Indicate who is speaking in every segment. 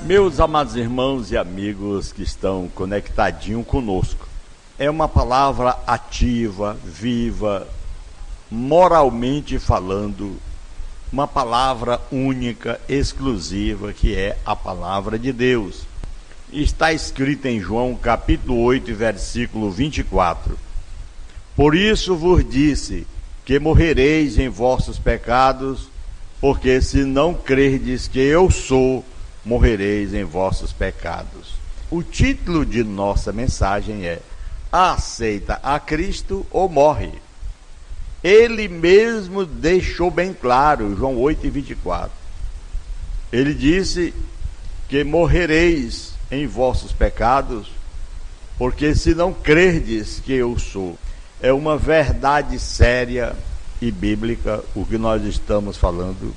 Speaker 1: Meus amados irmãos e amigos que estão conectadinhos conosco, é uma palavra ativa, viva, moralmente falando, uma palavra única, exclusiva, que é a palavra de Deus. Está escrito em João capítulo 8, versículo 24. Por isso vos disse que morrereis em vossos pecados, porque se não crerdes que eu sou, morrereis em vossos pecados. O título de nossa mensagem é: aceita a Cristo ou morre? Ele mesmo deixou bem claro, João 8:24. Ele disse que morrereis em vossos pecados, porque se não crerdes que eu sou. É uma verdade séria e bíblica o que nós estamos falando.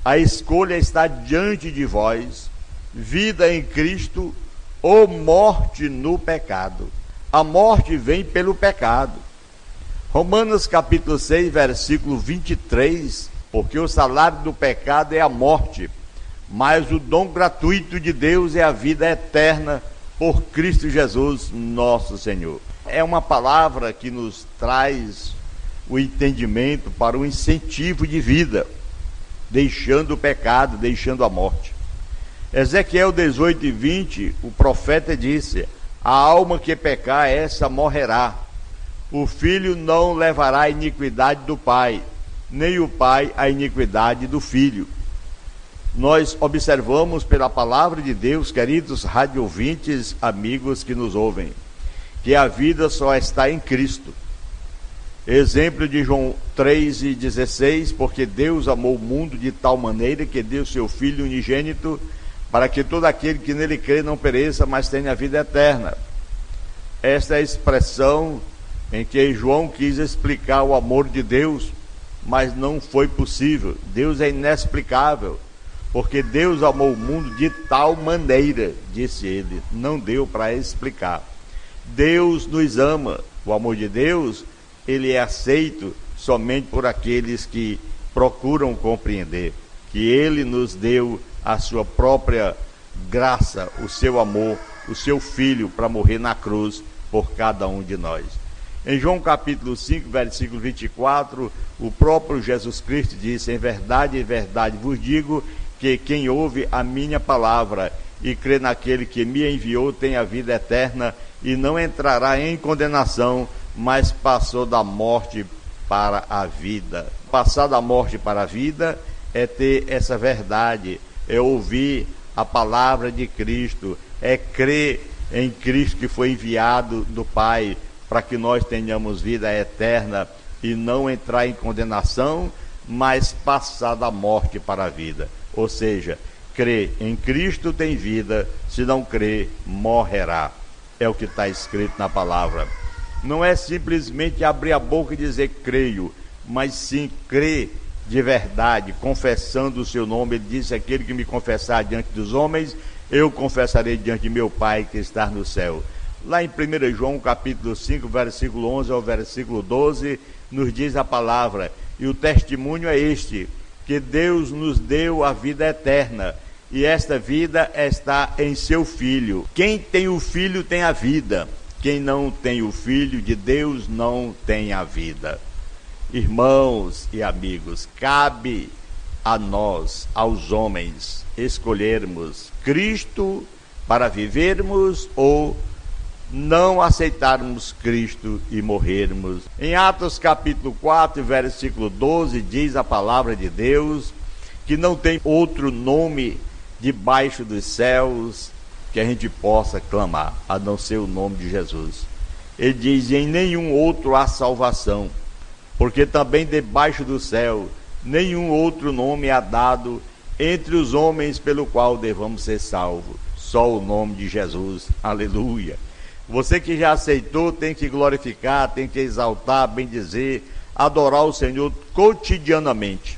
Speaker 1: A escolha está diante de vós: vida em Cristo ou morte no pecado. A morte vem pelo pecado. Romanos capítulo 6, versículo 23, porque o salário do pecado é a morte, mas o dom gratuito de Deus é a vida eterna por Cristo Jesus, nosso Senhor. É uma palavra que nos traz o entendimento para o incentivo de vida, deixando o pecado, deixando a morte. Ezequiel 18:20, o profeta disse: a alma que pecar, essa morrerá. O filho não levará a iniquidade do pai, nem o pai a iniquidade do filho. Nós observamos pela palavra de Deus, queridos rádio ouvintes, amigos que nos ouvem, que a vida só está em Cristo. Exemplo de João 3:16, porque Deus amou o mundo de tal maneira que deu seu Filho unigênito, para que todo aquele que nele crê não pereça, mas tenha a vida eterna. Esta é a expressão em que João quis explicar o amor de Deus, mas não foi possível. Deus é inexplicável, porque Deus amou o mundo de tal maneira, disse ele, não deu para explicar. Deus nos ama. O amor de Deus, ele é aceito somente por aqueles que procuram compreender que ele nos deu a sua própria graça, o seu amor, o seu Filho para morrer na cruz por cada um de nós. Em João capítulo 5, versículo 24, o próprio Jesus Cristo disse: em verdade vos digo que quem ouve a minha palavra e crê naquele que me enviou tem a vida eterna e não entrará em condenação, mas passou da morte para a vida. Passar da morte para a vida é ter essa verdade, é ouvir a palavra de Cristo, é crer em Cristo que foi enviado do Pai para que nós tenhamos vida eterna e não entrar em condenação, mas passar da morte para a vida. Ou seja, crer em Cristo tem vida, se não crer, morrerá. É o que está escrito na palavra. Não é simplesmente abrir a boca e dizer creio, mas sim crer de verdade, confessando o seu nome. Ele disse: aquele que me confessar diante dos homens, eu confessarei diante de meu Pai que está no céu. Lá em 1 João capítulo 5, versículo 11 ao versículo 12, nos diz a palavra: e o testemunho é este, que Deus nos deu a vida eterna, e esta vida está em seu Filho. Quem tem o Filho tem a vida. Quem não tem o Filho de Deus não tem a vida. Irmãos e amigos, cabe a nós, aos homens, escolhermos Cristo para vivermos ou não aceitarmos Cristo e morrermos. Em Atos capítulo 4, versículo 12, diz a palavra de Deus que não tem outro nome debaixo dos céus que a gente possa clamar, a não ser o nome de Jesus. Ele diz: em nenhum outro há salvação, porque também debaixo do céu nenhum outro nome há dado entre os homens pelo qual devamos ser salvos, só o nome de Jesus. Aleluia. Você que já aceitou tem que glorificar, tem que exaltar, bendizer, adorar o Senhor cotidianamente.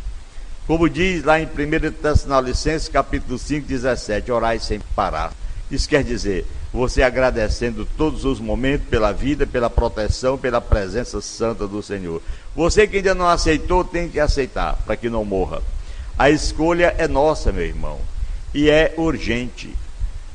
Speaker 1: Como diz lá em 1 Tessalonicenses capítulo 5, 17, orai sem parar. Isso quer dizer, você agradecendo todos os momentos pela vida, pela proteção, pela presença santa do Senhor. Você que ainda não aceitou, tem que aceitar, para que não morra. A escolha é nossa, meu irmão. e é urgente.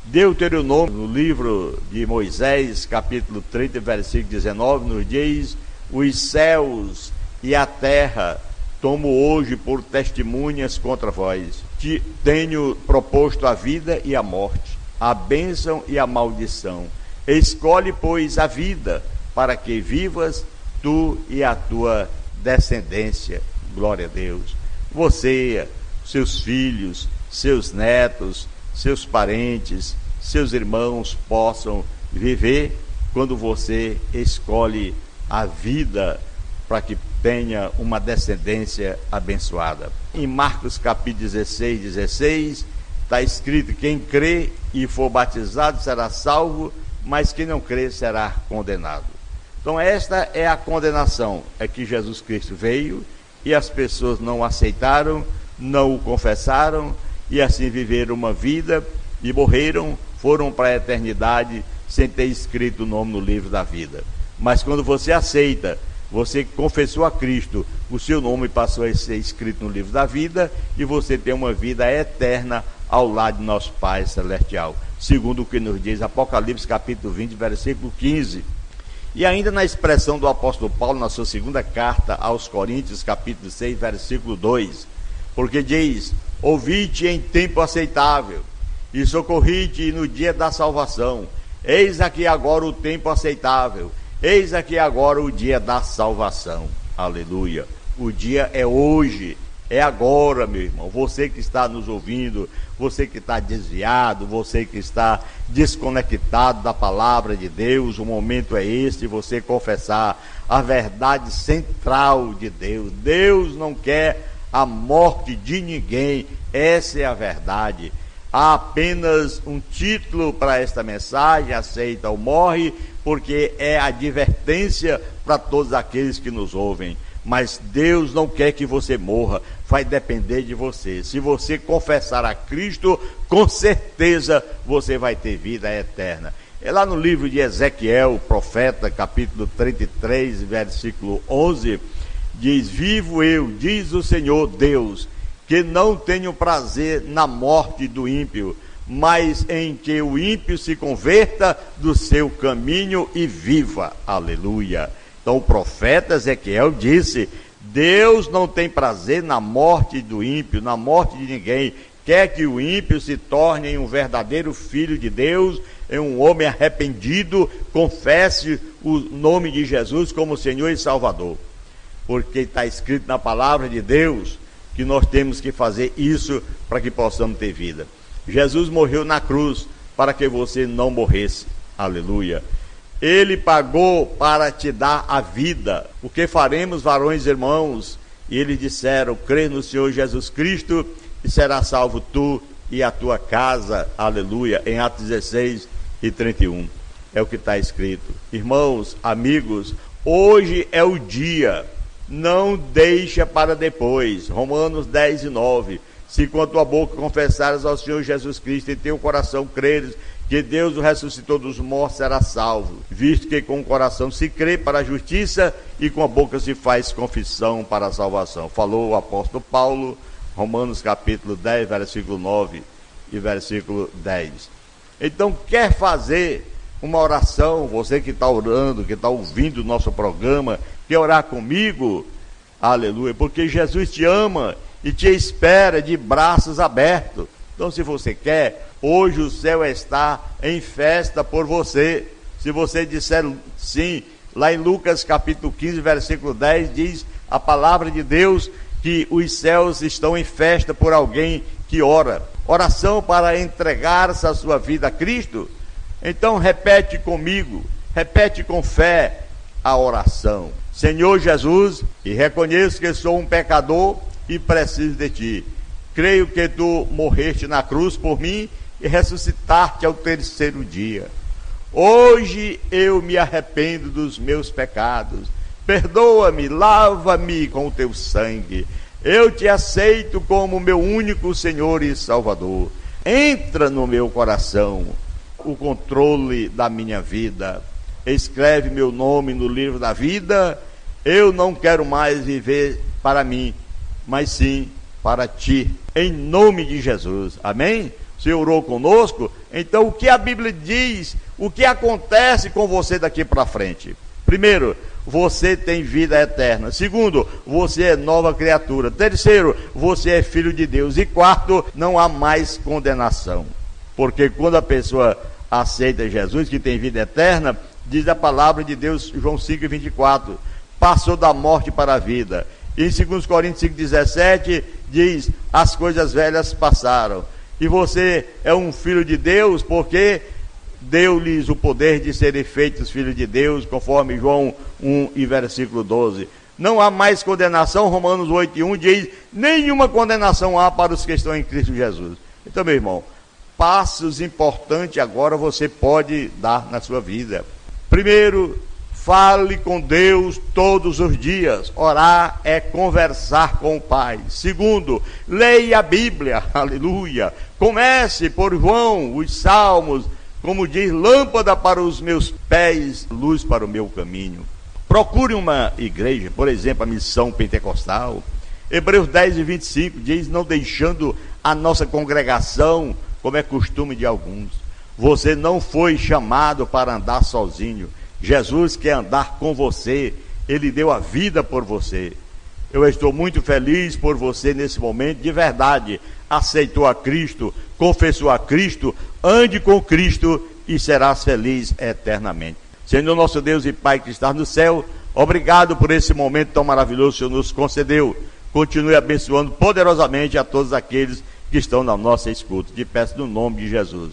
Speaker 1: Deuteronômio, no livro de Moisés, capítulo 30, versículo 19, nos diz: os céus e a terra tomo hoje por testemunhas contra vós. Te tenho proposto a vida e a morte, a bênção e a maldição. Escolhe, pois, a vida, para que vivas tu e a tua descendência. Glória a Deus. Você, seus filhos, seus netos, seus parentes, seus irmãos possam viver quando você escolhe a vida para que tenha uma descendência abençoada. Em Marcos capítulo 16 está escrito: quem crê e for batizado será salvo, mas quem não crê será condenado. Então esta é a condenação, é que Jesus Cristo veio e as pessoas não o aceitaram, não o confessaram, e assim viveram uma vida e morreram, foram para a eternidade sem ter escrito o nome no livro da vida. Mas quando você aceita, você confessou a Cristo, o seu nome passou a ser escrito no livro da vida, e você tem uma vida eterna ao lado de nosso Pai Celestial, segundo o que nos diz Apocalipse capítulo 20, versículo 15. E ainda na expressão do apóstolo Paulo, na sua segunda carta aos Coríntios, capítulo 6, versículo 2, porque diz: ouvi-te em tempo aceitável, e socorri-te no dia da salvação. Eis aqui agora o tempo aceitável, eis aqui agora o dia da salvação. Aleluia. O dia é hoje, é agora, meu irmão. Você que está nos ouvindo, você que está desviado, você que está desconectado da palavra de Deus, o momento é esse de você confessar a verdade central de Deus. Deus não quer a morte de ninguém, essa é a verdade. Há apenas um título para esta mensagem: aceita ou morre, porque é advertência para todos aqueles que nos ouvem. Mas Deus não quer que você morra, vai depender de você. Se você confessar a Cristo, com certeza você vai ter vida eterna. É lá no livro de Ezequiel, profeta, capítulo 33, versículo 11, diz: vivo eu, diz o Senhor Deus, que não tenho prazer na morte do ímpio, mas em que o ímpio se converta do seu caminho e viva. Aleluia. Então o profeta Ezequiel disse: Deus não tem prazer na morte do ímpio, na morte de ninguém. Quer que o ímpio se torne um verdadeiro filho de Deus, um homem arrependido, confesse o nome de Jesus como Senhor e Salvador. Porque está escrito na palavra de Deus que nós temos que fazer isso para que possamos ter vida. Jesus morreu na cruz para que você não morresse. Aleluia. Ele pagou para te dar a vida. O que faremos, varões e irmãos? E eles disseram: crê no Senhor Jesus Cristo e será salvo tu e a tua casa. Aleluia. Em Atos 16 e 31. É o que está escrito. Irmãos, amigos, hoje é o dia. Não deixa para depois. Romanos 10 e 9. Se com a tua boca confessares ao Senhor Jesus Cristo e teu coração creres que Deus o ressuscitou dos mortos, será salvo, visto que com o coração se crê para a justiça e com a boca se faz confissão para a salvação. Falou o apóstolo Paulo, Romanos capítulo 10, versículo 9 e versículo 10. Então, quer fazer uma oração, você que está orando, que está ouvindo o nosso programa, quer orar comigo? Aleluia, porque Jesus te ama e te espera de braços abertos. Então, se você quer, hoje o céu está em festa por você. Se você disser sim, lá em Lucas capítulo 15, versículo 10, diz a palavra de Deus que os céus estão em festa por alguém que ora. Oração para entregar-se a sua vida a Cristo. Então repete comigo, repete com fé a oração. Senhor Jesus, e reconheço que sou um pecador e preciso de ti. Creio que tu morreste na cruz por mim e ressuscitaste ao terceiro dia. Hoje eu me arrependo dos meus pecados. Perdoa-me, lava-me com o teu sangue. Eu te aceito como meu único Senhor e Salvador. Entra no meu coração o controle da minha vida. Escreve meu nome no livro da vida. Eu não quero mais viver para mim, mas sim para ti, em nome de Jesus. Amém? Você orou conosco? Então o que a Bíblia diz, o que acontece com você daqui para frente? Primeiro, você tem vida eterna. Segundo, você é nova criatura. Terceiro, você é filho de Deus. E quarto, não há mais condenação. Porque quando a pessoa aceita Jesus, que tem vida eterna, diz a palavra de Deus, João 5,24, passou da morte para a vida. E em 2 Coríntios 5,17 diz, as coisas velhas passaram. E você é um filho de Deus, porque deu-lhes o poder de serem feitos filhos de Deus, conforme João 1 e versículo 12. Não há mais condenação, Romanos 8,1 diz, nenhuma condenação há para os que estão em Cristo Jesus. Então, meu irmão, passos importantes agora você pode dar na sua vida. Primeiro, fale com Deus todos os dias. Orar é conversar com o Pai. Segundo, leia a Bíblia, aleluia. Comece por João, os Salmos, como diz, lâmpada para os meus pés, luz para o meu caminho. Procure uma igreja, por exemplo, a Missão Pentecostal. Hebreus 10:25 diz, não deixando a nossa congregação, como é costume de alguns. Você não foi chamado para andar sozinho. Jesus quer andar com você. Ele deu a vida por você. Eu estou muito feliz por você nesse momento, de verdade. Aceitou a Cristo, confessou a Cristo, ande com Cristo e serás feliz eternamente. Senhor nosso Deus e Pai que está no céu, obrigado por esse momento tão maravilhoso que o Senhor nos concedeu. Continue abençoando poderosamente a todos aqueles que estão na nossa escuta. Te peço no nome de Jesus.